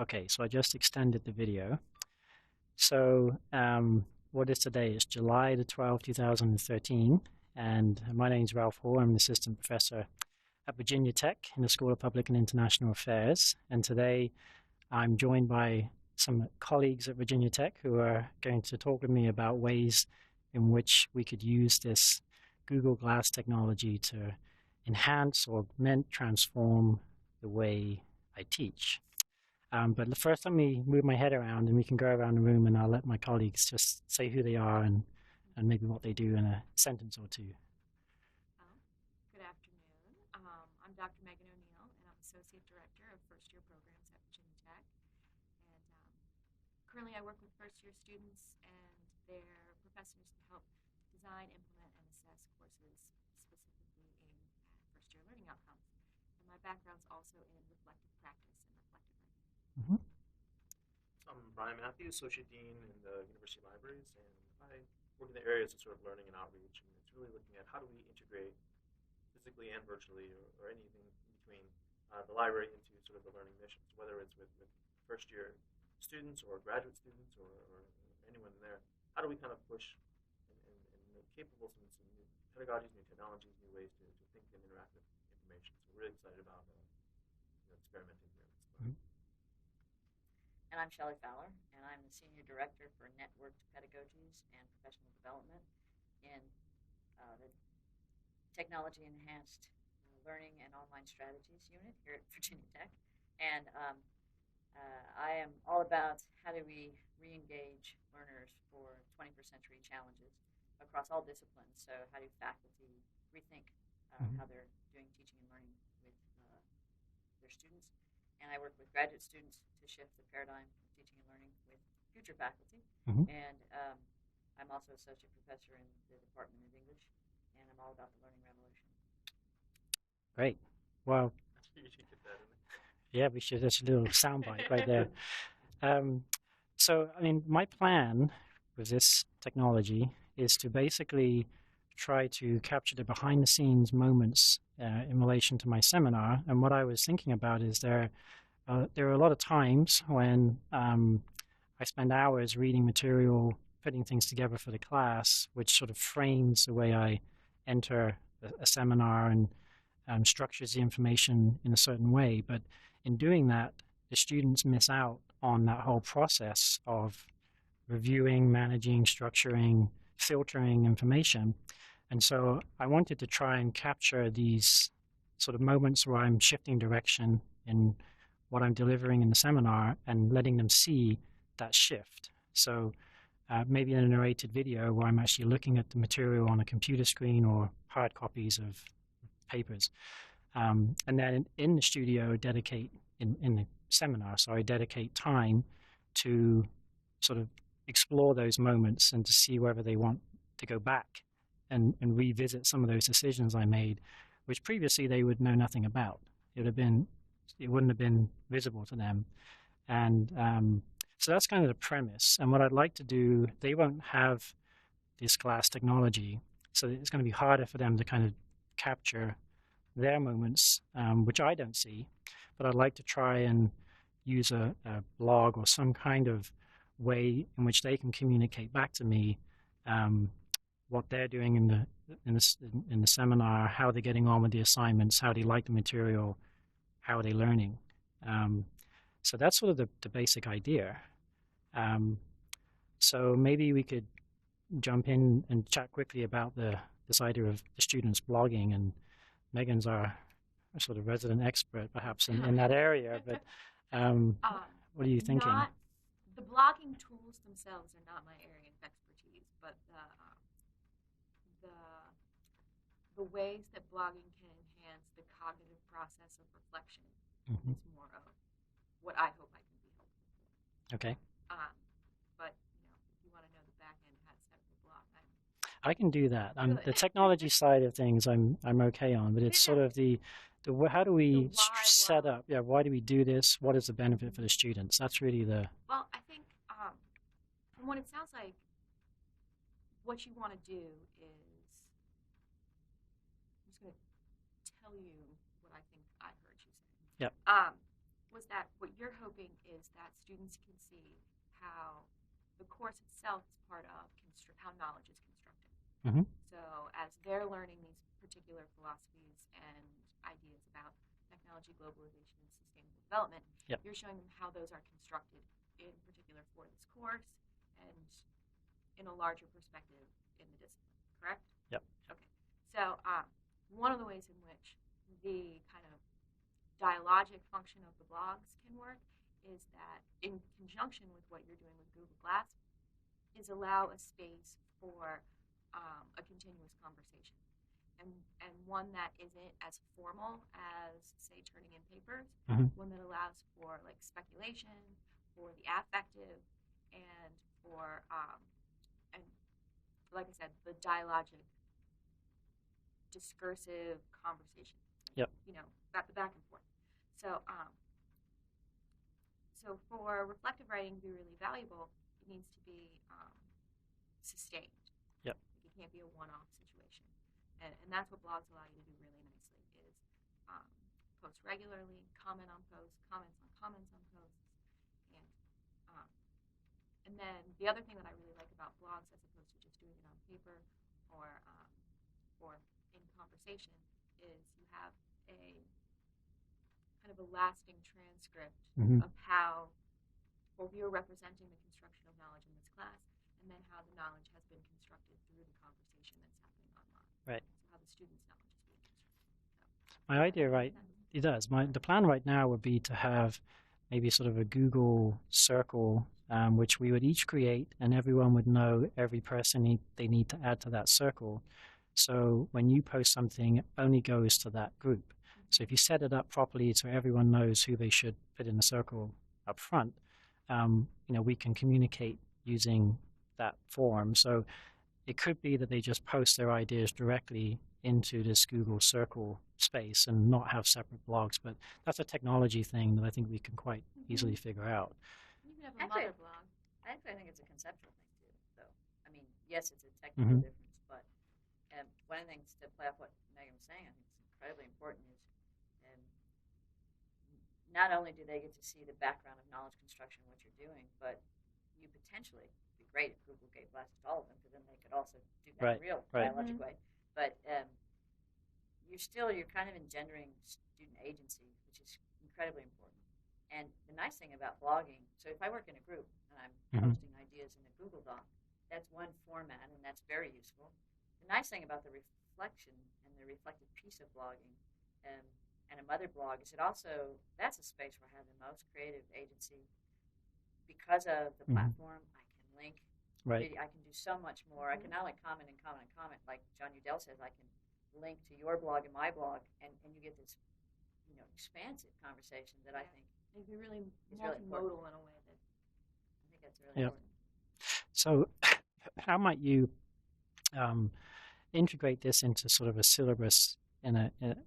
Okay, so I just extended the video. So, what is today? It's July the 12th, 2013, and my name is Ralph Hall. I'm an assistant professor at Virginia Tech in the School of Public and International Affairs. And today I'm joined by some colleagues at Virginia Tech who are going to talk with me about ways in which we could use this Google Glass technology to enhance, augment, transform the way I teach. But first, let me move my head around and we can go around the room and I'll let my colleagues just say who they are and maybe what they do in a sentence or two. Well, good afternoon. I'm Dr. Megan O'Neill, and I'm Associate Director of First Year Programs at Virginia Tech. And currently I work with first year students and their professors to help design, implement, and assess courses specifically aimed at first year learning outcomes. And my background's also in reflective practice and reflective writing. Mm-hmm. I'm Brian Matthews, Associate Dean in the University Libraries, and I work in the areas of sort of learning and outreach, and it's really looking at how do we integrate physically and virtually, or anything in between, the library into sort of the learning missions, whether it's with first-year students or graduate students or anyone in there. How do we kind of push and make capable some new pedagogies, new technologies, new ways to think and interact with information? So we're really excited about experimenting here. Mm-hmm. And I'm Shelley Fowler, and I'm the Senior Director for Networked Pedagogies and Professional Development in the Technology Enhanced Learning and Online Strategies Unit here at Virginia Tech. And I am all about how do we re-engage learners for 21st century challenges across all disciplines. So how do faculty rethink how they're doing teaching and learning with their students? And I work with graduate students to shift the paradigm of teaching and learning with future faculty. Mm-hmm. And I'm also associate professor in the Department of English, and I'm all about the learning revolution. Great. Well, yeah, we should. That's a little soundbite right there. So, I mean, my plan with this technology is to basically try to capture the behind-the-scenes moments in relation to my seminar. And what I was thinking about is there are a lot of times when I spend hours reading material, putting things together for the class, which sort of frames the way I enter a seminar and structures the information in a certain way. But in doing that, the students miss out on that whole process of reviewing, managing, structuring, filtering information. And so I wanted to try and capture these sort of moments where I'm shifting direction in what I'm delivering in the seminar and letting them see that shift. So maybe in a narrated video where I'm actually looking at the material on a computer screen or hard copies of papers. And then in the studio, dedicate in the seminar, so I dedicate time to sort of explore those moments and to see whether they want to go back and revisit some of those decisions I made, which previously they would know nothing about. It wouldn't have been visible to them. And so that's kind of the premise. And what I'd like to do, they won't have this glass technology, so it's going to be harder for them to kind of capture their moments, which I don't see. But I'd like to try and use a blog or some kind of way in which they can communicate back to me what they're doing in the seminar, how they're getting on with the assignments, how they like the material, how are they learning. So that's sort of the basic idea. So maybe we could jump in and chat quickly about this idea of the students blogging, and Megan's our sort of resident expert perhaps in that area, but what are you thinking? The blogging tools themselves are not my area of expertise, but the ways that blogging can enhance the cognitive process of reflection Mm-hmm. is more of what I hope I can be helpful for. Okay. But if you want to know the back end, how to set up a blog, I can do that. The technology side of things I'm okay on, but it's sort of the how do we set up? Yeah, why do we do this? What is the benefit for the students? That's really the. Well, I think from what it sounds like, what you want to do is, I'm just going to tell you what I think I heard you say. Yep. was that what you're hoping is that students can see how the course itself is part of how knowledge is constructed. Mm-hmm. So as they're learning these particular philosophies and ideas about technology, globalization, and sustainable development, Yep. you're showing them how those are constructed in particular for this course and in a larger perspective in the discipline, correct? Yep. Okay. So one of the ways in which the kind of dialogic function of the blogs can work is that in conjunction with what you're doing with Google Glass is allow a space for a continuous conversation. And one that isn't as formal as, say, turning in papers, Mhm. one that allows for like speculation, for the affective, and for and like I said, the dialogic, discursive conversation. Yep. You know, back and forth. So so for reflective writing to be really valuable, it needs to be sustained. Yep. It can't be a one-off situation. And that's what blogs allow you to do really nicely is post regularly, comment on posts, comments on comments on posts. And then the other thing that I really like about blogs as opposed to just doing it on paper or in conversation is you have a kind of a lasting transcript Mhm. of how both you're representing the construction of knowledge in this class and then how the knowledge has been constructed through the conversation that's happening online. Right. So how the student's knowledge is being constructed. So, My idea, right, it does. The plan right now would be to have maybe sort of a Google circle, which we would each create, and everyone would know every person they need to add to that circle. So when you post something, it only goes to that group. So if you set it up properly so everyone knows who they should put in the circle up front, we can communicate using that form. So it could be that they just post their ideas directly into this Google Circle space and not have separate blogs. But that's a technology thing that I think we can quite easily figure out. You can have a mother blog. Actually, I think it's a conceptual thing too. So, I mean, yes, it's a technical difference, but one of the things to play off what Megan was saying, I think is incredibly important is not only do they get to see the background of knowledge construction, what you're doing, but you potentially be great if Google gave Blast to all of them, because then they could also do that in real dialogic way. But you're kind of engendering student agency, which is incredibly important. And the nice thing about blogging, so if I work in a group and I'm posting ideas in a Google Doc, that's one format, and that's very useful. The nice thing about the reflection and the reflective piece of blogging and a mother blog is that's a space where I have the most creative agency because of the platform. I can link. Right. I can do so much more. I can not only comment and comment and comment, like John Udell says, I can link to your blog and my blog, and you get this, expansive conversation that I think you can be really is multimodal really in a way that I think that's really important. So how might you integrate this into sort of a syllabus?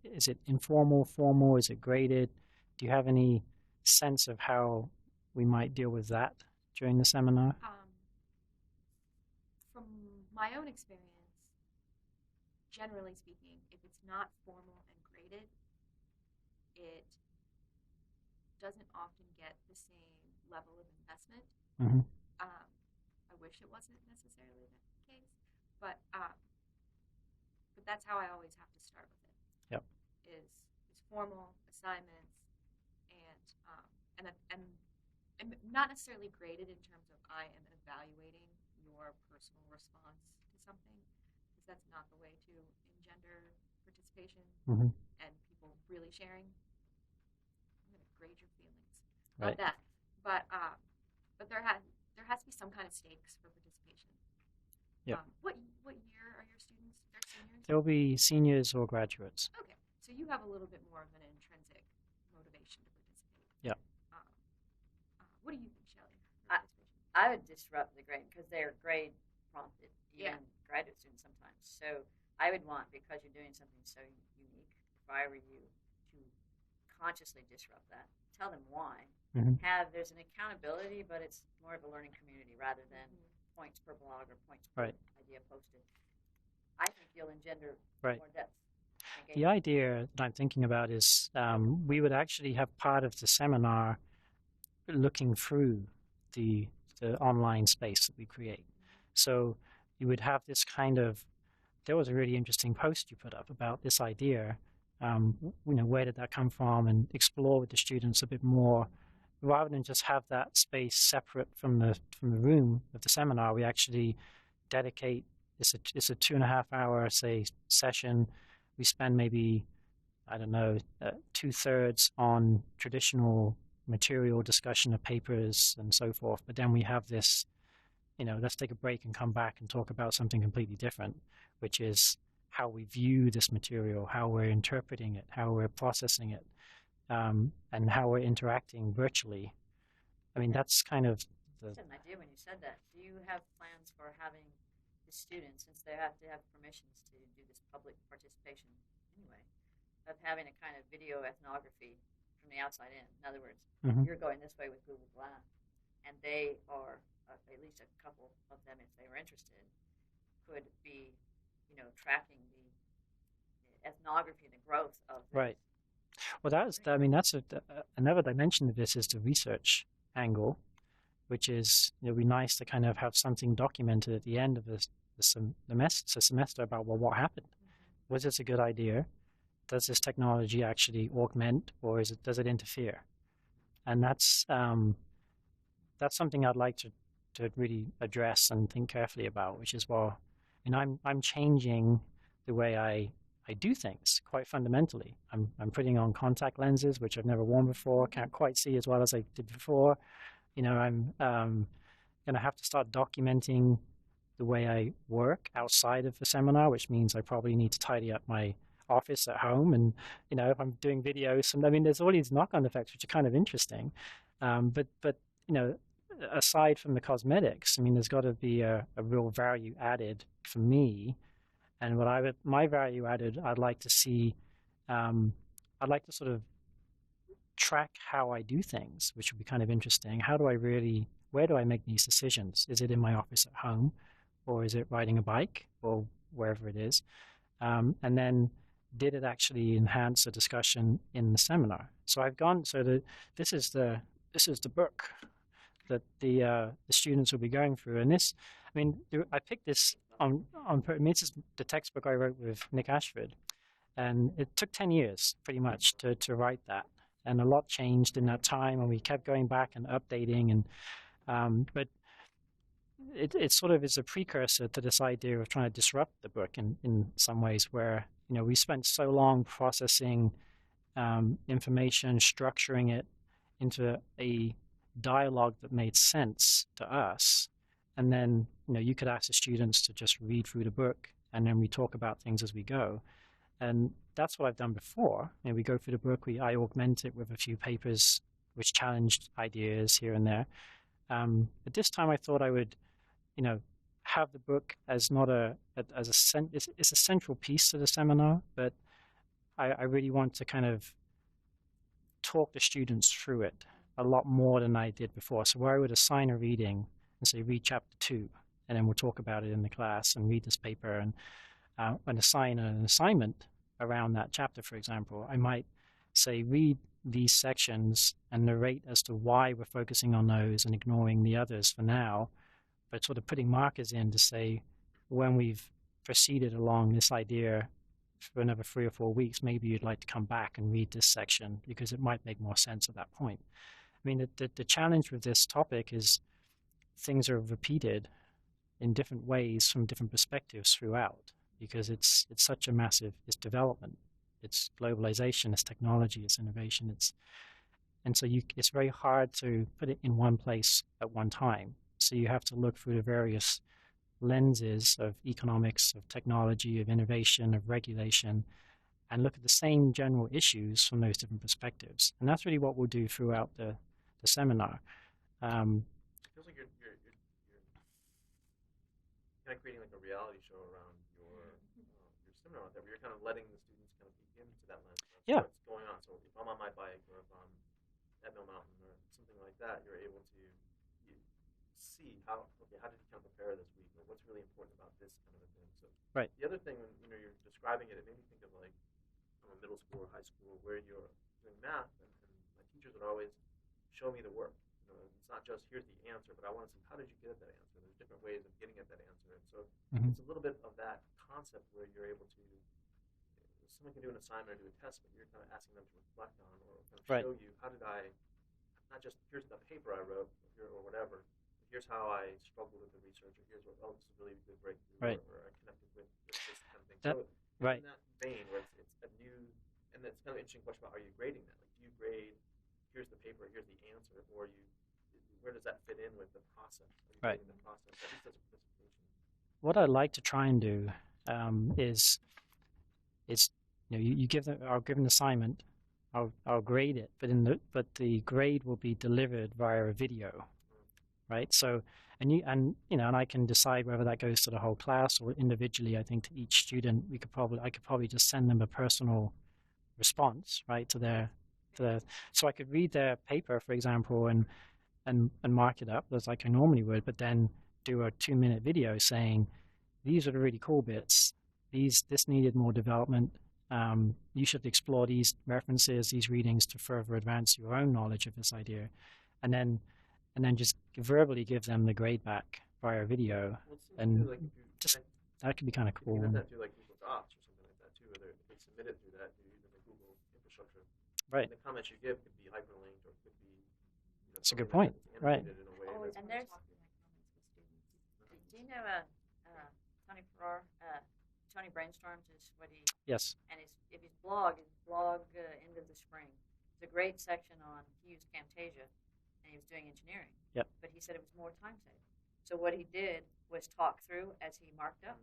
Is it informal, formal? Is it graded? Do you have any sense of how we might deal with that during the seminar? From my own experience, generally speaking, if it's not formal and graded, it doesn't often get the same level of investment. I wish it wasn't necessarily the case, but that's how I always have to start with it. Yep. Is formal assignments and not necessarily graded in terms of I am evaluating your personal response to something, because that's not the way to engender participation and people really sharing. I'm going to grade your feelings. Right. Not that, but there has to be some kind of stakes for participation. Yep. What year are your students? They're seniors? They'll be seniors or graduates. Okay, so you have a little bit more of an intrinsic motivation to participate. Yep. What do you think, Shelley? I would disrupt the grade because they're grade prompted, even graduate students sometimes. So I would want, because you're doing something so unique, if I were you, to consciously disrupt that. Tell them why. There's an accountability, but it's more of a learning community rather than points per blog or points per idea posted. I think you'll engender more depth the idea that I'm thinking about is we would actually have part of the seminar looking through the the online space that we create. So you would have this kind of. There was a really interesting post you put up about this idea. Where did that come from, and explore with the students a bit more, rather than just have that space separate from the room of the seminar. We actually dedicate. It's a 2.5 hour say session. We spend maybe I don't know 2/3 on traditional material discussion of papers and so forth. But then we have this, let's take a break and come back and talk about something completely different, which is how we view this material, how we're interpreting it, how we're processing it, and how we're interacting virtually. I mean, that's kind of I the. had an idea when you said that. Do you have plans for having the students, since they have to have permissions to do this public participation anyway, of having a kind of video ethnography from the outside in? In other words, Mhm. you're going this way with Google Glass, and they are, at least a couple of them, if they were interested, could be, tracking the ethnography and the growth of this. Right. Well, I mean, that's another dimension of this is the research angle, which is it'd be nice to kind of have something documented at the end of the semester about, well, what happened? Was this a good idea? Does this technology actually augment, or does it interfere? And that's something I'd like to really address and think carefully about, which is, well, and I'm changing the way I do things quite fundamentally. I'm putting on contact lenses, which I've never worn before, can't quite see as well as I did before. I'm going to have to start documenting the way I work outside of the seminar, which means I probably need to tidy up my office at home. And, if I'm doing videos, and I mean, there's all these knock-on effects, which are kind of interesting. But, aside from the cosmetics, I mean, there's got to be a real value added for me. And my value added, I'd like to see, I'd like to sort of track how I do things, which would be kind of interesting. Where do I make these decisions? Is it in my office at home, or is it riding a bike, or wherever it is? And then, did it actually enhance the discussion in the seminar? So this is the book that the students will be going through. And this, I mean, I picked this I mean, this is the textbook I wrote with Nick Ashford, and it took 10 years pretty much to write that. And a lot changed in that time, and we kept going back and updating. But it sort of is a precursor to this idea of trying to disrupt the book in some ways, where we spent so long processing information, structuring it into a dialogue that made sense to us, and then you could ask the students to just read through the book, and then we talk about things as we go. And that's what I've done before. We go through the book, I augment it with a few papers which challenged ideas here and there. But this time I thought I would, have the book as not it's a central piece to the seminar, but I really want to kind of talk the students through it a lot more than I did before. So where I would assign a reading and say, read chapter 2, and then we'll talk about it in the class and read this paper, and assign an assignment around that chapter, for example. I might say, read these sections and narrate as to why we're focusing on those and ignoring the others for now, but sort of putting markers in to say, when we've proceeded along this idea for another 3 or 4 weeks, maybe you'd like to come back and read this section because it might make more sense at that point. I mean, the challenge with this topic is things are repeated in different ways from different perspectives throughout, because it's such a massive, it's development, it's globalization, it's technology, it's innovation, and so it's very hard to put it in one place at one time. So you have to look through the various lenses of economics, of technology, of innovation, of regulation, and look at the same general issues from those different perspectives. And that's really what we'll do throughout the seminar. It feels like you're kind of creating like a reality show around your seminar, that where you're kind of letting the students kind of peek into that lens of Yeah. what's going on. So if I'm on my bike, or if I'm at Mill Mountain or something like that, you're able to see how did you kind of prepare this week, or what's really important about this kind of a thing. So Right. the other thing, when you're describing it, it made me think of like I'm a middle school or high school where you're doing math, and my teachers would always show me the work. It's not just here's the answer, but I want to see how did you get at that answer. There's different ways of getting at that answer, and so Mhm. it's a little bit of that concept where you're able to. Someone can do an assignment or do a test, but you're kind of asking them to reflect on or kind of Right. show you how did I, not just here's the paper I wrote or whatever, but here's how I struggled with the research, or here's what, oh, this is really a good breakthrough, Right. or I connected with this kind of thing. That, So right. in that vein, where it's a new, and that's kind of an interesting question about, are you grading that? Like, do you grade, here's the paper, here's the answer, or where does that fit in with the process? Are you Right. grading the process, at least as a participation? What I'd like to try and do is you give them, I'll give an assignment, I'll grade it, but the grade will be delivered via a video, right? So and I can decide whether that goes to the whole class or individually. I think to each student I could probably just send them a personal response, right, so I could read their paper, for example, and mark it up as like I normally would, but then do a 2-minute video saying these are the really cool bits. This needed more development. You should explore these references, these readings to further advance your own knowledge of this idea, and then just verbally give them the grade back via video, Well, it seems to and me like if you just that could be kind of if you cool. have that through like Google Docs or something like that too, where if they submit it through that, you're using the Google infrastructure. Right. And the comments you give could be hyperlinked or could be, That's a good something point. that's Right. animated in a way Always that's And want to there's- talk through my comments with students. Do you know Tony Farrar? Tony Brainstorms is what he, Yes. and his blog End of the Spring. It's a great section on, he used Camtasia, and he was doing engineering. Yep. But he said it was more time saving. So what he did was talk through as he marked up,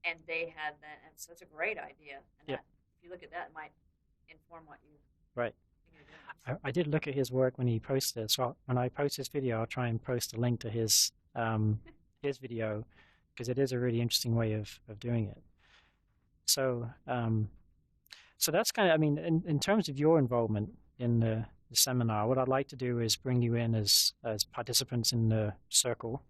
and they had that, and so it's a great idea. And Yep. that, if you look at that, it might inform what you Right. think you're doing. I did look at his work when he posted it. So when I post his video, I'll try and post a link to his video because it is a really interesting way of doing it. So so that's kind of, I mean, in terms of your involvement in the seminar, what I'd like to do is bring you in as participants in the circle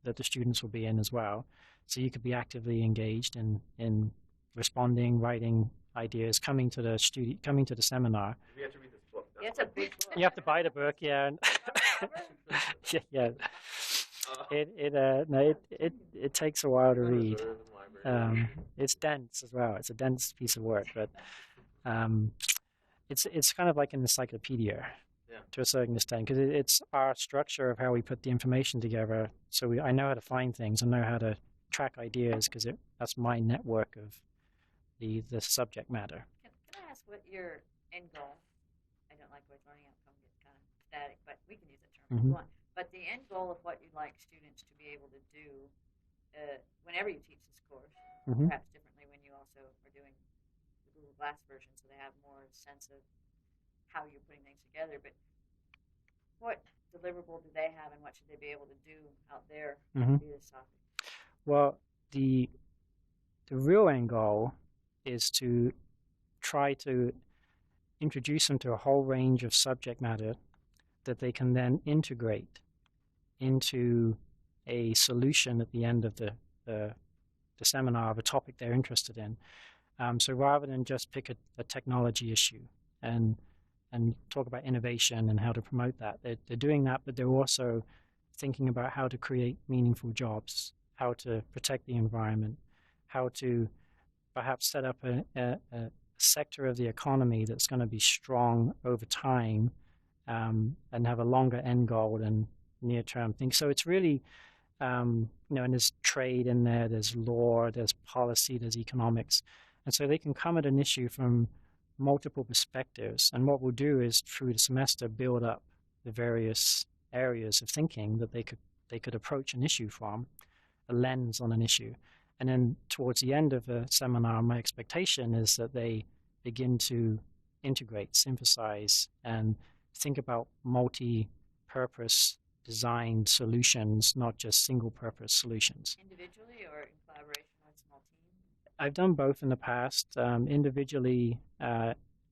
that the students will be in as well. So you could be actively engaged in responding, writing ideas, coming to the seminar. we have to read this book. Yeah, it's a big book. You have to buy the book, yeah. Yeah. It takes a while to read. It's dense as well. It's a dense piece of work, but it's kind of like an encyclopedia to a certain extent because it's our structure of how we put the information together. So I know how to find things. I know how to track ideas because that's my network of the subject matter. Can I ask what your end goal? I don't like always learning outcome get kind of static, but we can use that term if you want. But the end goal of what you'd like students to be able to do whenever you teach this course, perhaps differently when you also are doing the Google Glass version, so they have more sense of how you're putting things together. But what deliverable do they have, and what should they be able to do out there to do this topic? Well, the real end goal is to try to introduce them to a whole range of subject matter that they can then integrate into a solution at the end of the seminar of a topic they're interested in. So rather than just pick a technology issue and talk about innovation and how to promote that, they're doing that, but they're also thinking about how to create meaningful jobs, how to protect the environment, how to perhaps set up a sector of the economy that's going to be strong over time and have a longer end goal than near-term things. So it's really, and there's trade in there, there's law, there's policy, there's economics. And so they can come at an issue from multiple perspectives. And what we'll do is through the semester build up the various areas of thinking that they could approach an issue from, a lens on an issue. And then towards the end of the seminar, my expectation is that they begin to integrate, synthesize, and think about multi-purpose designed solutions, not just single-purpose solutions. Individually or in collaboration with small teams? I've done both in the past. Individually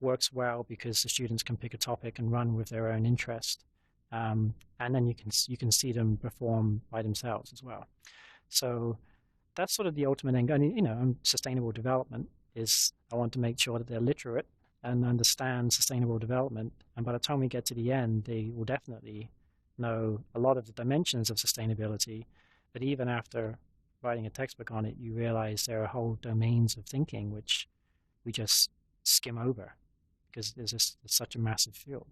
works well because the students can pick a topic and run with their own interest, and then you can see them perform by themselves as well. So that's sort of the ultimate end, and sustainable development. is I want to make sure that they're literate and understand sustainable development. And by the time we get to the end, they will definitely know a lot of the dimensions of sustainability. But even after writing a textbook on it, you realize there are whole domains of thinking which we just skim over because it's such a massive field.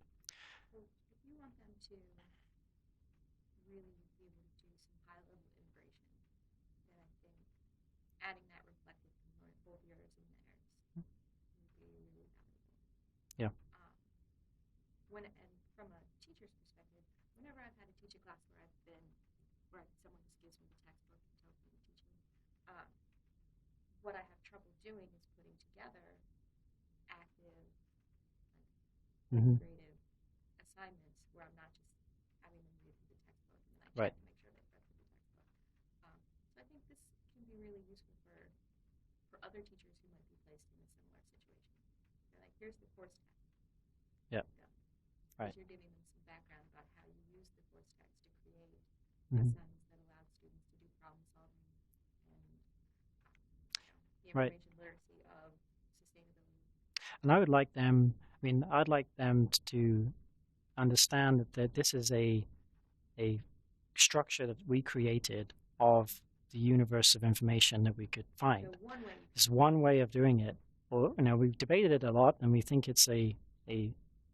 So if you want them to really be able to do some high-level integration, then I think adding that reflective component, both yours and theirs, would be really valuable. Yeah. And from a teacher's perspective, whenever I've had to teach a class where someone just gives me the textbook and tells me to teach it, what I have trouble doing is putting together active, Mm-hmm. creative assignments where I'm not just having them read through the textbook and then I Right. check to make sure they've read through the textbook. So I think this can be really useful for other teachers who might be placed in a similar situation. They're like, here's the course text. Yep. Go. Right. Because you're giving them some background about how you use the course text to create Mm-hmm. assignments that allowed students to do problem solving and the Right. information literacy of sustainability. And I'd like them to understand that this is a structure that we created of the universe of information that we could find. So one way There's one way of doing it. Or, we've debated it a lot, and we think it's a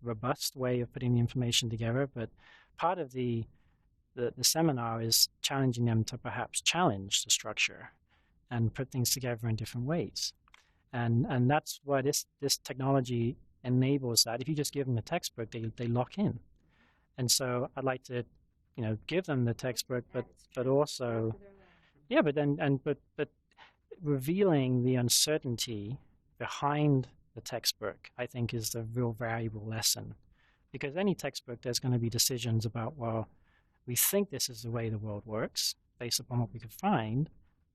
robust way of putting the information together. But part of the seminar is challenging them to perhaps challenge the structure and put things together in different ways. And that's why this technology enables that. If you just give them a textbook, they lock in. And so I'd like to, give them the textbook, but also, yeah, but revealing the uncertainty behind the textbook, I think, is the real valuable lesson. Because any textbook, there's going to be decisions about, well, we think this is the way the world works based upon what we could find,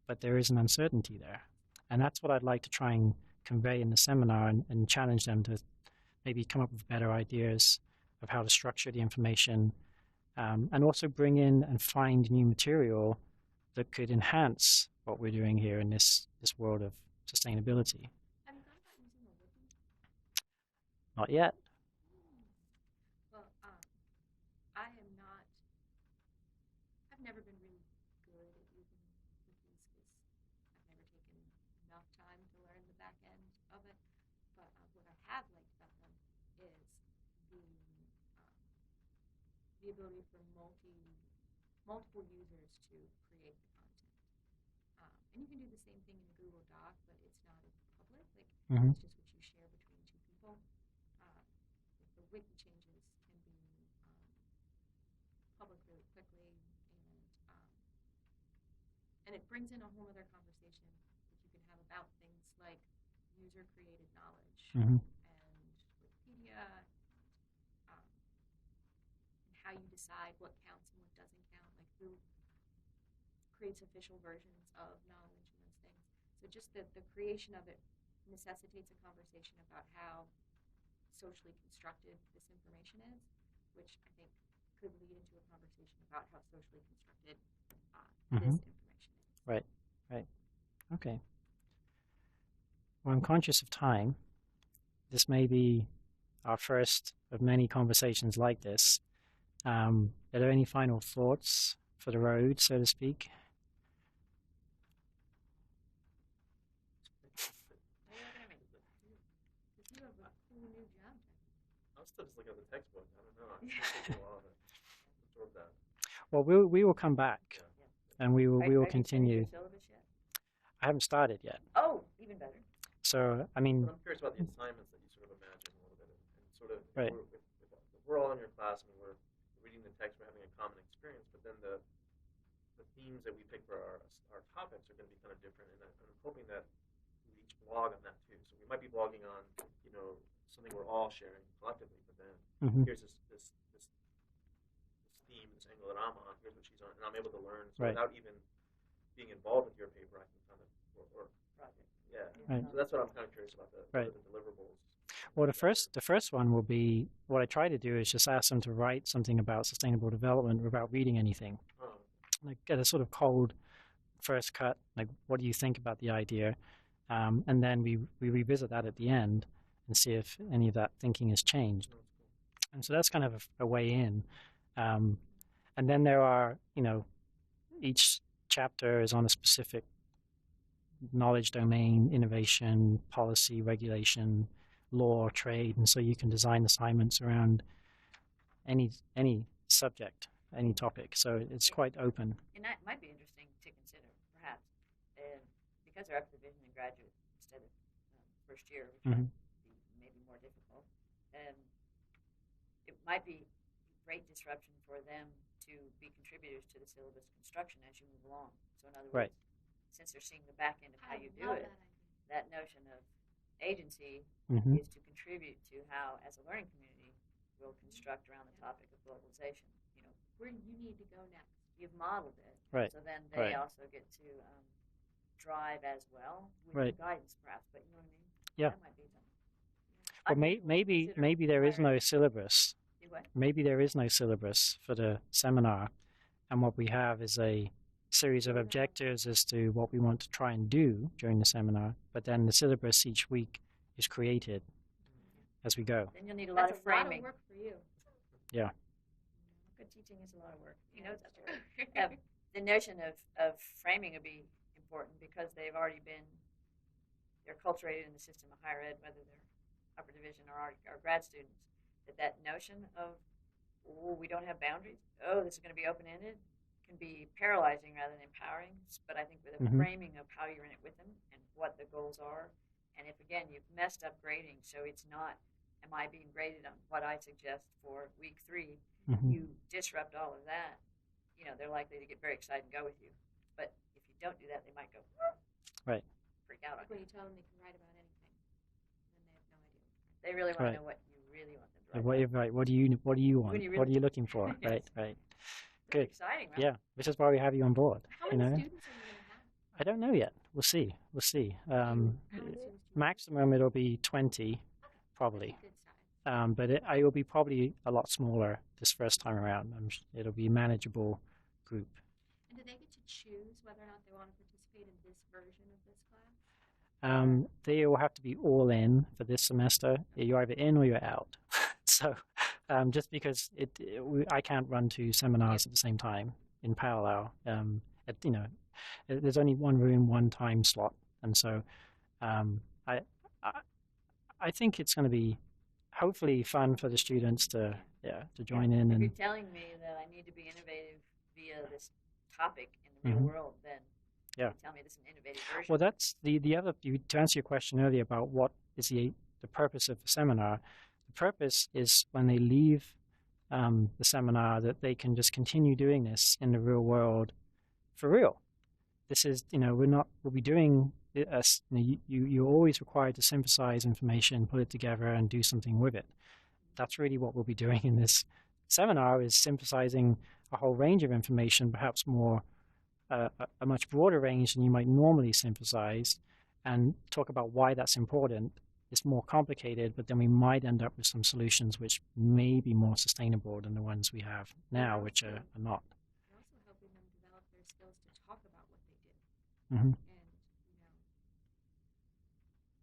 but there is an uncertainty there. And that's what I'd like to try and convey in the seminar and challenge them to maybe come up with better ideas of how to structure the information, and also bring in and find new material that could enhance what we're doing here in this world of sustainability. Have you thought about using a wiki? Not yet. Well, I've never been really good at using wikis because I've never taken enough time to learn the back end of it. But what I have liked about them is the ability for multiple users to create the content. And you can do the same thing in a Google Doc, but it's not as public. Mm-hmm. It's just what you share between two people. The wiki changes can be public really quickly, and it brings in a whole other conversation that you can have about things like user-created knowledge Mm-hmm. and Wikipedia, and how you decide what counts and what doesn't count, like who creates official versions of knowledge and those things. So just the creation of it necessitates a conversation about how socially constructed this information is, which I think could lead into a conversation about how socially constructed Mm-hmm. this information is. Right. Okay. Well, I'm conscious of time. This may be our first of many conversations like this. Are there any final thoughts for the road, so to speak? What are you looking at me? Because you have a cool new job. I'm still just looking at the textbook. I don't know. It's taking a while to absorb that. Well, we will come back, and we will Have you continue. finished your syllabus yet? I haven't started yet, Oh, even better. so But I'm curious about the assignments that you sort of imagine a little bit, and sort of Right. if we're all in your class and we're reading the text, we're having a common experience, but then the themes that we pick for our topics are going to be kind of different, and I'm hoping that we each blog on that too. So we might be blogging on something we're all sharing collectively, but then Mhm. here's this theme, this angle that I'm on. Here's what she's on, and I'm able to learn. So Right. without even being involved with your paper, I can kind of Project. yeah. Right. So that's what I'm kind of curious about the Right. deliverables. Well, the first one will be what I try to do is just ask them to write something about sustainable development without reading anything, Oh, like get a sort of cold first cut. Like, what do you think about the idea? and then we revisit that at the end and see if any of that thinking has changed. And so that's kind of a way in. And then there are, each chapter is on a specific knowledge domain, innovation, policy, regulation, law, trade, and so you can design assignments around any subject, any topic. So it's quite open. And that might be interesting to consider, perhaps, because they're up division and graduate instead of first year, which would be maybe more difficult. It might be great disruption for them to be contributors to the syllabus construction as you move along. So in other words, since they're seeing the back end of how you do it, that notion of agency is to contribute to how, as a learning community, we'll construct around the topic of globalization. Where you need to go next. You've modeled it, right? So then they also get to drive as well with guidance, perhaps. But you know what I mean? Yeah. That might be something. Well, maybe there is no syllabus. Maybe there is no syllabus for the seminar, and what we have is a series of objectives as to what we want to try and do during the seminar. But then the syllabus each week is created as we go. Then you'll need a lot of framing. A lot of work for you. Yeah. Good teaching is a lot of work. He knows that's right. The notion of framing would be important because they've already they're acculturated in the system of higher ed, whether they're upper division or grad students. That notion of, we don't have boundaries, this is going to be open-ended, can be paralyzing rather than empowering. But I think with a framing of how you're in it with them and what the goals are, and if, again, you've messed up grading, so it's not, am I being graded on what I suggest for week 3, you disrupt all of that, they're likely to get very excited and go with you. But if you don't do that, they might go, freak out on you. When you tell them they can write about anything, then they have no idea. They really want to know what you really want them to write. What do you want? What are you looking for? Yes. Right. Good. Exciting, right? Yeah, which is why we have you on board. How many students are you going to have? I don't know yet. We'll see. Maximum it'll be 20, probably. Good size. But it will be probably a lot smaller this first time around. It'll be a manageable group. And do they get to choose whether or not they want to participate in this version of this class? They will have to be all in for this semester. You're either in or you're out. So just because I can't run 2 seminars at the same time in parallel. There's only one room, one time slot, and so I think it's going to be hopefully fun for the students to join in. If and you're telling me that I need to be innovative via this topic in the real world, then you tell me this is an innovative version. Well, that's the other. To answer your question earlier about what is the purpose of the seminar. The purpose is when they leave the seminar that they can just continue doing this in the real world for real. This is, we'll be doing this. You're always required to synthesize information, put it together, and do something with it. That's really what we'll be doing in this seminar, is synthesizing a whole range of information, perhaps more a much broader range than you might normally synthesize, and talk about why that's important. It's more complicated, but then we might end up with some solutions which may be more sustainable than the ones we have now, which are not. You're also helping them develop their skills to talk about what they did. Mm-hmm. And,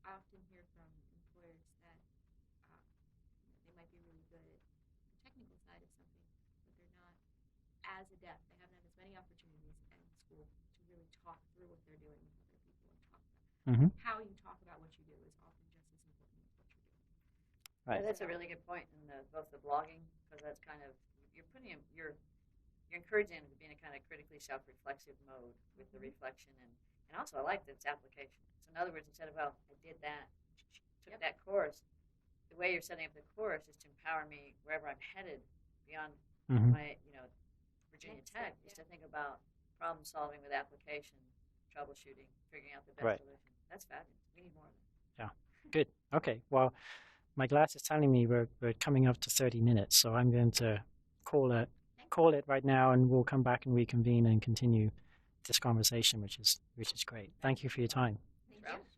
I often hear from employers that they might be really good at the technical side of something, but they're not as adept. They haven't had as many opportunities in school to really talk through what they're doing with other people and talk about how you talk about what you do is often just as important as what you're doing. Right. That's a really good point in both the blogging, because that's kind of, you're encouraging them to be in a kind of critically self-reflexive mode with the reflection, and also I like that it's application. So in other words, instead of, I did that, took that course, the way you're setting up the course is to empower me wherever I'm headed beyond my, Virginia Tech, is to think about problem solving with application, troubleshooting, figuring out the best solution. That's fabulous. We need more of that. Yeah. Good. Okay. Well, my glass is telling me we're coming up to 30 minutes, so I'm going to call it right now, and we'll come back and reconvene and continue this conversation, which is great. Thank you for your time. Thank you.